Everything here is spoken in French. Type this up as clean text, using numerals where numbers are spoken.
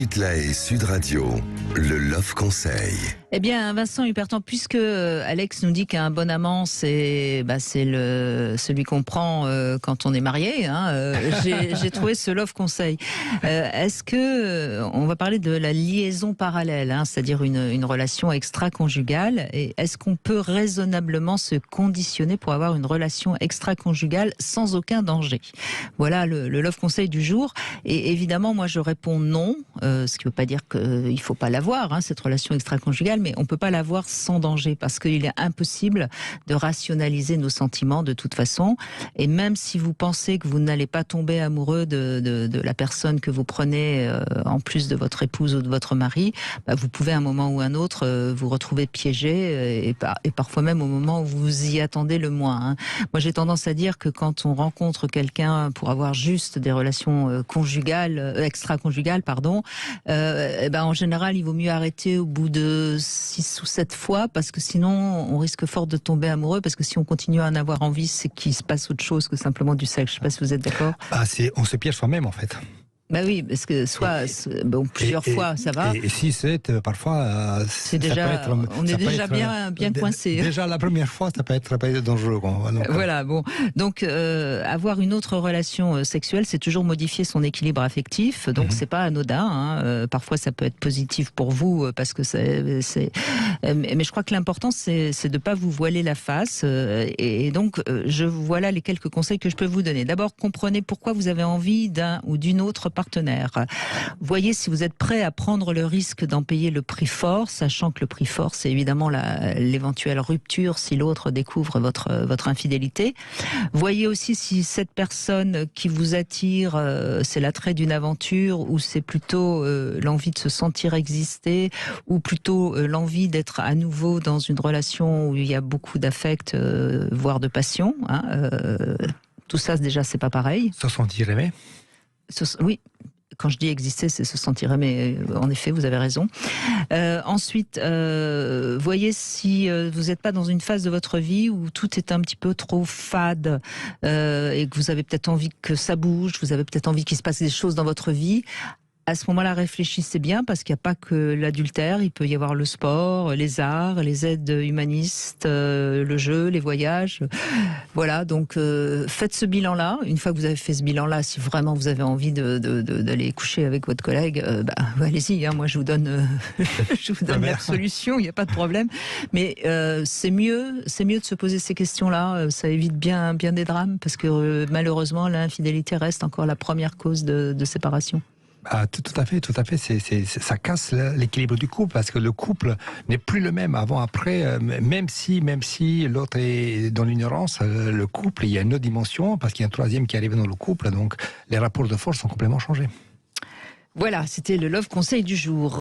Hitler Sud Radio, le Love Conseil. Eh bien, Vincent Hupertan, puisque Alex nous dit qu'un bon amant, c'est celui qu'on prend quand on est marié, j'ai trouvé ce Love Conseil. Est-ce que on va parler de la liaison parallèle, c'est-à-dire une relation extra-conjugale, et est-ce qu'on peut raisonnablement se conditionner pour avoir une relation extra-conjugale sans aucun danger? Voilà le Love Conseil du jour. Et évidemment, moi, je réponds non, ce qui ne veut pas dire qu'il ne faut pas l'avoir, cette relation extra-conjugale, mais on ne peut pas l'avoir sans danger, parce qu'il est impossible de rationaliser nos sentiments de toute façon. Et même si vous pensez que vous n'allez pas tomber amoureux de la personne que vous prenez en plus de votre épouse ou de votre mari, vous pouvez à un moment ou un autre vous retrouver piégé, et parfois même au moment où vous y attendez le moins. Moi, j'ai tendance à dire que quand on rencontre quelqu'un pour avoir juste des relations conjugales, extra-conjugales, en général, il vaut mieux arrêter au bout de 6 ou 7 fois, parce que sinon, on risque fort de tomber amoureux, parce que si on continue à en avoir envie, c'est qu'il se passe autre chose que simplement du sexe. Je ne sais pas si vous êtes d'accord. On se piège soi-même, en fait. Oui, parce que plusieurs fois, ça va. Et 6-7, parfois, on est déjà bien coincé. Déjà, la première fois, ça peut être dangereux. Donc, avoir une autre relation sexuelle, c'est toujours modifier son équilibre affectif. Donc, c'est pas anodin. Parfois, ça peut être positif pour vous, parce que mais je crois que l'important, c'est de pas vous voiler la face. Et donc, voilà les quelques conseils que je peux vous donner. D'abord, comprenez pourquoi vous avez envie d'un ou d'une autre partenaire. Voyez si vous êtes prêt à prendre le risque d'en payer le prix fort, sachant que le prix fort, c'est évidemment l'éventuelle rupture si l'autre découvre votre infidélité. Voyez aussi si cette personne qui vous attire, c'est l'attrait d'une aventure, ou c'est plutôt l'envie de se sentir exister, ou plutôt l'envie d'être à nouveau dans une relation où il y a beaucoup d'affect, voire de passion. Tout ça, déjà, c'est pas pareil. Se sentir aimé. Oui, quand je dis exister, c'est se sentir aimé. En effet, vous avez raison. Ensuite, voyez si vous n'êtes pas dans une phase de votre vie où tout est un petit peu trop fade, et que vous avez peut-être envie que ça bouge, vous avez peut-être envie qu'il se passe des choses dans votre vie. À ce moment-là, réfléchissez bien, parce qu'il n'y a pas que l'adultère, il peut y avoir le sport, les arts, les aides humanistes, le jeu, les voyages. Voilà, donc faites ce bilan-là. Une fois que vous avez fait ce bilan-là, si vraiment vous avez envie d'aller coucher avec votre collègue, allez-y, moi je vous donne, la solution, il n'y a pas de problème. Mais c'est mieux de se poser ces questions-là, ça évite bien des drames, parce que malheureusement, l'infidélité reste encore la première cause de séparation. Tout à fait. Ça casse l'équilibre du couple, parce que le couple n'est plus le même avant-après. Même si l'autre est dans l'ignorance, le couple, il y a une autre dimension, parce qu'il y a un troisième qui arrive dans le couple. Donc, les rapports de force sont complètement changés. Voilà, c'était le Love Conseil du jour.